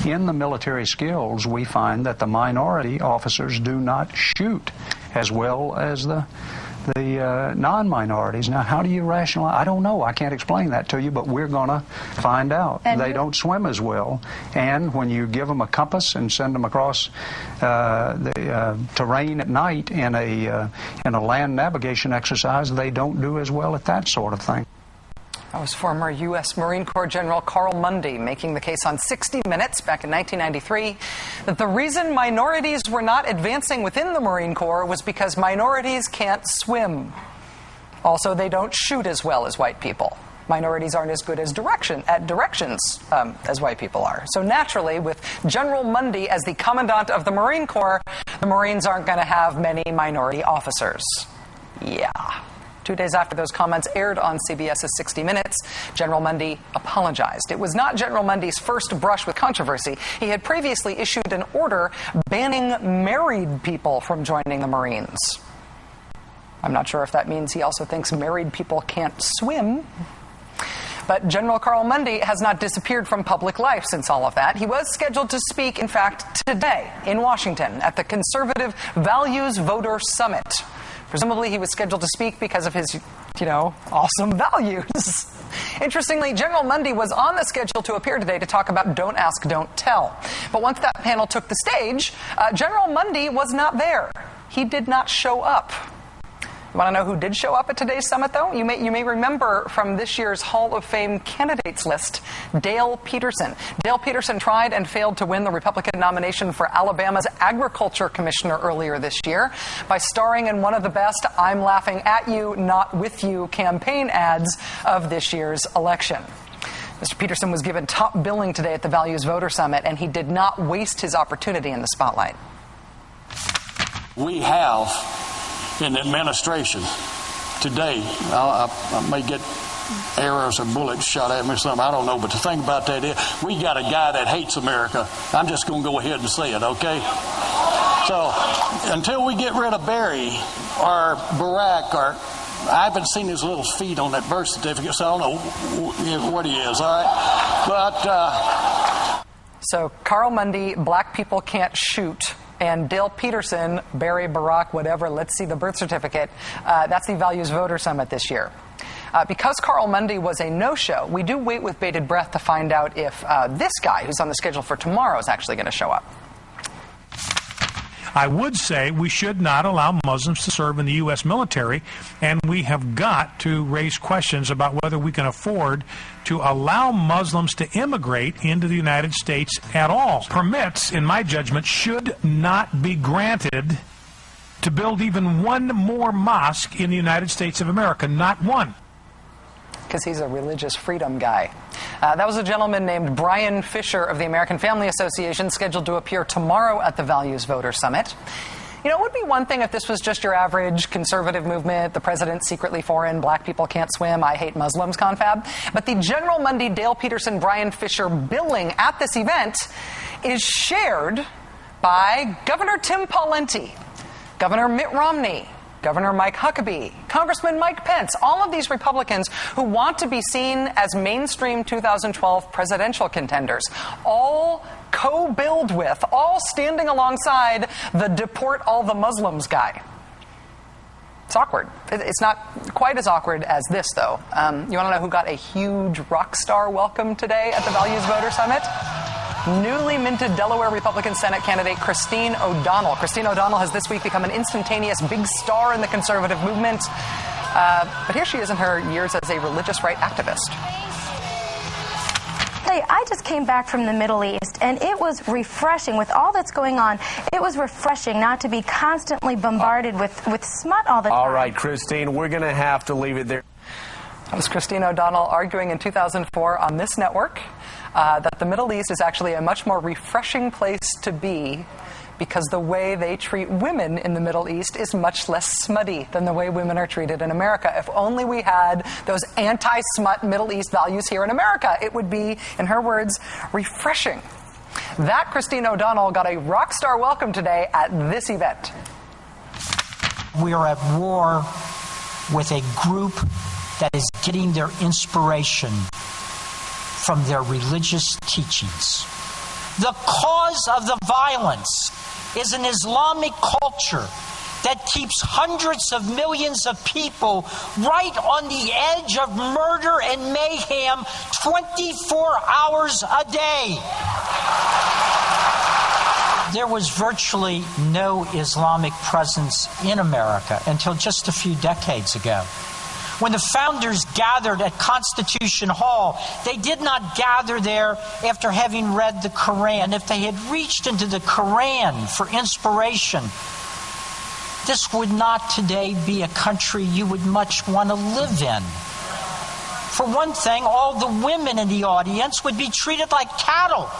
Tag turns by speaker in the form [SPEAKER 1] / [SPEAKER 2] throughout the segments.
[SPEAKER 1] in the military skills, we find that the minority officers do not shoot as well as the non-minorities. Now, how do you rationalize? I don't know. I can't explain that to you, but we're going to find out. And they don't swim as well. And when you give them a compass and send them across the terrain at night in a land navigation exercise, they don't do as well at that sort of thing.
[SPEAKER 2] That was former U.S. Marine Corps General Carl Mundy making the case on 60 Minutes back in 1993 that the reason minorities were not advancing within the Marine Corps was because minorities can't swim. Also, they don't shoot as well as white people. Minorities aren't as good as directions as white people are. So naturally, with General Mundy as the commandant of the Marine Corps, the Marines aren't going to have many minority officers. Yeah. 2 days after those comments aired on CBS's 60 Minutes, General Mundy apologized. It was not General Mundy's first brush with controversy. He had previously issued an order banning married people from joining the Marines. I'm not sure if that means he also thinks married people can't swim. But General Carl Mundy has not disappeared from public life since all of that. He was scheduled to speak, in fact, today in Washington at the Conservative Values Voter Summit. Presumably, he was scheduled to speak because of his, awesome values. Interestingly, General Mundy was on the schedule to appear today to talk about Don't Ask, Don't Tell. But once that panel took the stage, General Mundy was not there. He did not show up. You want to know who did show up at today's summit, though? You may remember from this year's Hall of Fame candidates list, Dale Peterson. Dale Peterson tried and failed to win the Republican nomination for Alabama's Agriculture Commissioner earlier this year by starring in one of the best I'm laughing at you, not with you campaign ads of this year's election. Mr. Peterson was given top billing today at the Values Voter Summit, and he did not waste his opportunity in the spotlight.
[SPEAKER 3] We have in the administration today, I may get arrows or bullets shot at me or something, I don't know, but the thing about that is we got a guy that hates America. I'm just going to go ahead and say it, okay? So until we get rid of Barry or Barack or I haven't seen his little feet on that birth certificate, so I don't know what he is, all right? But
[SPEAKER 2] so Carl Mundy, black people can't shoot, and Dale Peterson, Barry, Barack, whatever, let's see the birth certificate. That's the Values Voter Summit this year. Because Carl Mundy was a no-show, we do wait with bated breath to find out if this guy, who's on the schedule for tomorrow, is actually going to show up.
[SPEAKER 4] I would say we should not allow Muslims to serve in the U.S. military, and we have got to raise questions about whether we can afford to allow Muslims to immigrate into the United States at all. Permits, in my judgment, should not be granted to build even one more mosque in the United States of America, not one.
[SPEAKER 2] Because he's a religious freedom guy. That was a gentleman named Brian Fisher of the American Family Association, scheduled to appear tomorrow at the Values Voter Summit. It would be one thing if this was just your average conservative movement, the president's secretly foreign, black people can't swim, I hate Muslims confab. But the General Mundy, Dale Peterson, Brian Fisher billing at this event is shared by Governor Tim Pawlenty, Governor Mitt Romney, Governor Mike Huckabee, Congressman Mike Pence, all of these Republicans who want to be seen as mainstream 2012 presidential contenders, all co-billed with, all standing alongside the deport all the Muslims guy. It's awkward. It's not quite as awkward as this, though. You want to know who got a huge rock star welcome today at the Values Voter Summit? Newly minted Delaware Republican Senate candidate Christine O'Donnell. Christine O'Donnell has this week become an instantaneous big star in the conservative movement. But here she is in her years as a religious right activist.
[SPEAKER 5] I just came back from the Middle East, and it was refreshing. With all that's going on, it was refreshing not to be constantly bombarded with smut all the time.
[SPEAKER 6] All right, Christine, we're going to have to leave it there.
[SPEAKER 2] That was Christine O'Donnell arguing in 2004 on this network that the Middle East is actually a much more refreshing place to be because the way they treat women in the Middle East is much less smutty than the way women are treated in America. If only we had those anti-smut Middle East values here in America, it would be, in her words, refreshing. That Christine O'Donnell got a rock star welcome today at this event.
[SPEAKER 7] We are at war with a group that is getting their inspiration from their religious teachings. The cause of the violence is an Islamic culture that keeps hundreds of millions of people right on the edge of murder and mayhem 24 hours a day. There was virtually no Islamic presence in America until just a few decades ago. When the founders gathered at Constitution Hall, they did not gather there after having read the Quran. If they had reached into the Quran for inspiration, this would not today be a country you would much want to live in. For one thing, all the women in the audience would be treated like cattle.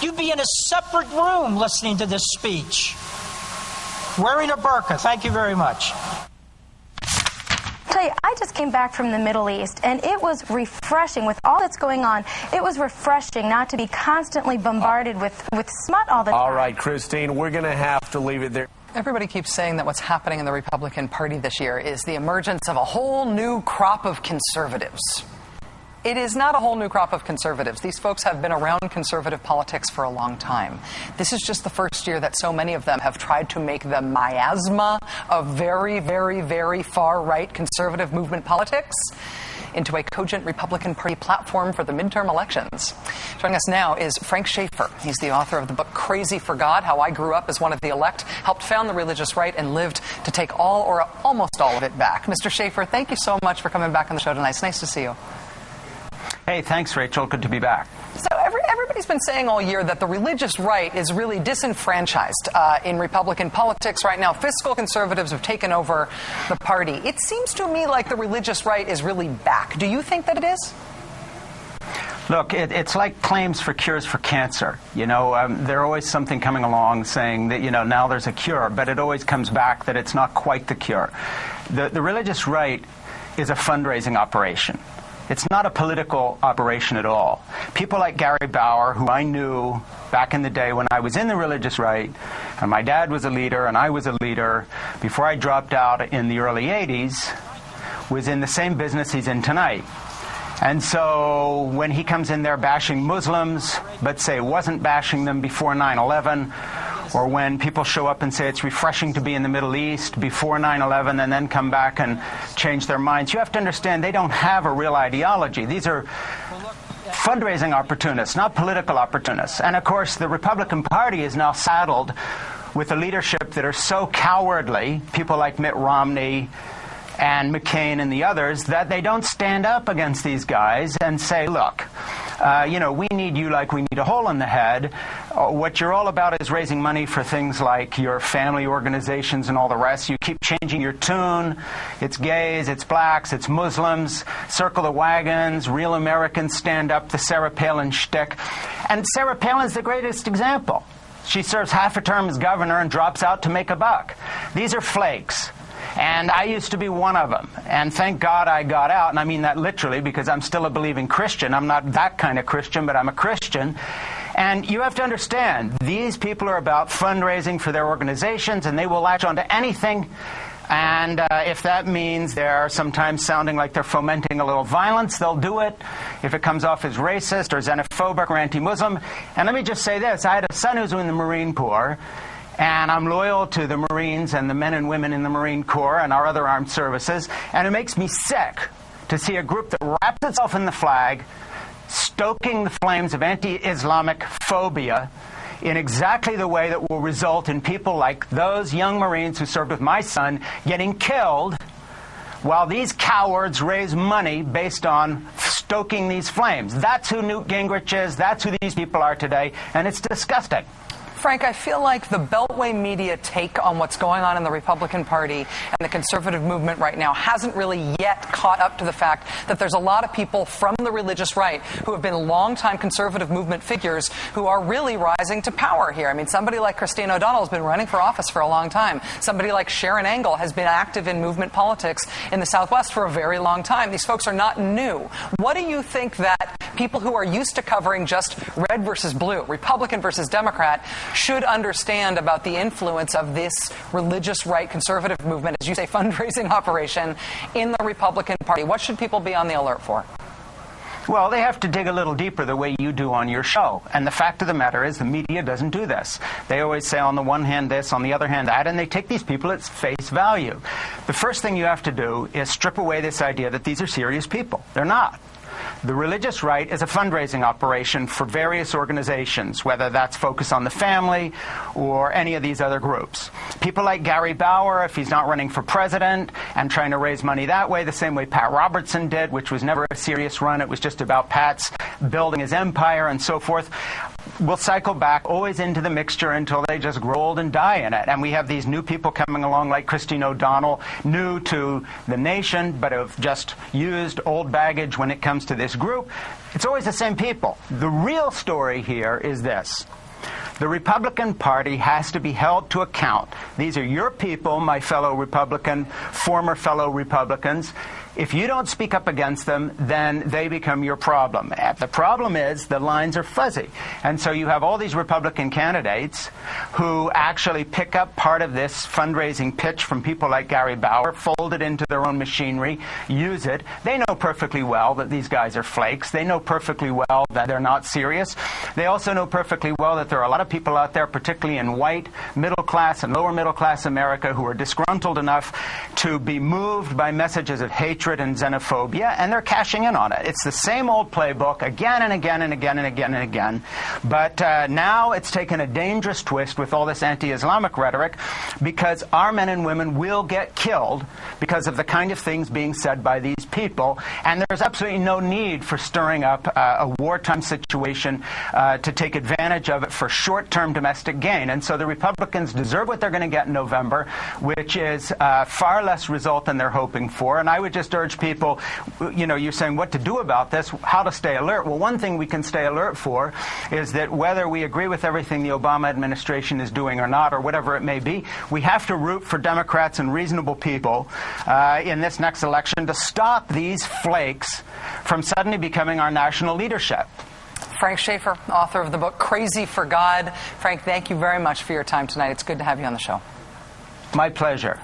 [SPEAKER 7] You'd be in a separate room listening to this speech. Wearing a burqa. Thank you very much.
[SPEAKER 5] Tell you, I just came back from the Middle East, and it was refreshing with all that's going on. It was refreshing not to be constantly bombarded with smut all the time.
[SPEAKER 6] All right, Christine, we're going to have to leave it there.
[SPEAKER 2] Everybody keeps saying that what's happening in the Republican Party this year is the emergence of a whole new crop of conservatives. It is not a whole new crop of conservatives. These folks have been around conservative politics for a long time. This is just the first year that so many of them have tried to make the miasma of very, very, very far-right conservative movement politics into a cogent Republican Party platform for the midterm elections. Joining us now is Frank Schaeffer. He's the author of the book Crazy for God, How I Grew Up as One of the Elect, helped found the religious right, and lived to take all or almost all of it back. Mr. Schaeffer, thank you so much for coming back on the show tonight. It's nice to see you.
[SPEAKER 8] Hey, thanks, Rachel. Good to be back.
[SPEAKER 2] So everybody's been saying all year that the religious right is really disenfranchised in Republican politics right now. Fiscal conservatives have taken over the party. It seems to me like the religious right is really back. Do you think that it is?
[SPEAKER 8] Look, it's like claims for cures for cancer. You know, there's always something coming along saying that, you know, now there's a cure, but it always comes back that it's not quite the cure. The religious right is a fundraising operation. It's not a political operation at all. People like Gary Bauer, who I knew back in the day when I was in the religious right, and my dad was a leader and I was a leader, before I dropped out in the early 80s, was in the same business he's in tonight. And so when he comes in there bashing Muslims, but say wasn't bashing them before 9/11, or when people show up and say it's refreshing to be in the Middle East before 9/11 and then come back and change their minds, you have to understand they don't have a real ideology. These are fundraising opportunists, not political opportunists. And of course, the Republican Party is now saddled with a leadership that are so cowardly, people like Mitt Romney and McCain and the others, that they don't stand up against these guys and say, look, you know, we need you like we need a hole in the head. What you're all about is raising money for things like your family organizations and all the rest. You keep changing your tune. It's gays, it's blacks, it's Muslims, circle the wagons, real Americans stand up, the Sarah Palin shtick. And Sarah Palin's the greatest example. She serves half a term as governor and drops out to make a buck. These are flakes. And I used to be one of them. And thank God I got out. And I mean that literally because I'm still a believing Christian. I'm not that kind of Christian, but I'm a Christian. And you have to understand, these people are about fundraising for their organizations, and they will latch onto anything. And if that means they're sometimes sounding like they're fomenting a little violence, they'll do it. If it comes off as racist or xenophobic or anti-Muslim. And let me just say this. I had a son who's in the Marine Corps. And I'm loyal to the Marines and the men and women in the Marine Corps and our other armed services. And it makes me sick to see a group that wraps itself in the flag, stoking the flames of anti-Islamic phobia in exactly the way that will result in people like those young Marines who served with my son getting killed, while these cowards raise money based on stoking these flames. That's who Newt Gingrich is. That's who these people are today. And it's disgusting.
[SPEAKER 2] Frank, I feel like the Beltway media take on what's going on in the Republican Party and the conservative movement right now hasn't really yet caught up to the fact that there's a lot of people from the religious right who have been longtime conservative movement figures who are really rising to power here. I mean, somebody like Christine O'Donnell has been running for office for a long time. Somebody like Sharon Angle has been active in movement politics in the Southwest for a very long time. These folks are not new. What do you think that people who are used to covering just red versus blue, Republican versus Democrat, should understand about the influence of this religious right conservative movement, as you say, fundraising operation in the Republican Party? What should people be on the alert for?
[SPEAKER 8] Well, they have to dig a little deeper the way you do on your show. And the fact of the matter is the media doesn't do this. They always say on the one hand this, on the other hand that, and they take these people at face value. The first thing you have to do is strip away this idea that these are serious people. They're not. The religious right is a fundraising operation for various organizations, whether that's Focus on the Family or any of these other groups. People like Gary Bauer, if he's not running for president and trying to raise money that way, the same way Pat Robertson did, which was never a serious run. It was just about Pat's building his empire and so forth. We'll cycle back always into the mixture until they just grow old and die in it. And we have these new people coming along like Christine O'Donnell, new to the nation, but have just used old baggage when it comes to this group. It's always the same people. The real story here is this. The Republican Party has to be held to account. These are your people, my fellow Republican, former fellow Republicans. If you don't speak up against them, then they become your problem. The problem is the lines are fuzzy. And so you have all these Republican candidates who actually pick up part of this fundraising pitch from people like Gary Bauer, fold it into their own machinery, use it. They know perfectly well that these guys are flakes. They know perfectly well that they're not serious. They also know perfectly well that there are a lot of people out there, particularly in white, middle class, and lower middle class America, who are disgruntled enough to be moved by messages of hatred and xenophobia, and they're cashing in on it. It's the same old playbook again and again and again and again and again. But now it's taken a dangerous twist with all this anti-Islamic rhetoric, because our men and women will get killed because of the kind of things being said by these people, and there's absolutely no need for stirring up a wartime situation to take advantage of it for short-term domestic gain. And so the Republicans deserve what they're going to get in November, which is far less result than they're hoping for. And I would just urge people, you're saying what to do about this, how to stay alert. Well, one thing we can stay alert for is that whether we agree with everything the Obama administration is doing or not, or whatever it may be, we have to root for Democrats and reasonable people in this next election to stop these flakes from suddenly becoming our national leadership.
[SPEAKER 2] Frank Schaeffer, author of the book Crazy for God. Frank, thank you very much for your time tonight. It's good to have you on the show.
[SPEAKER 8] My pleasure.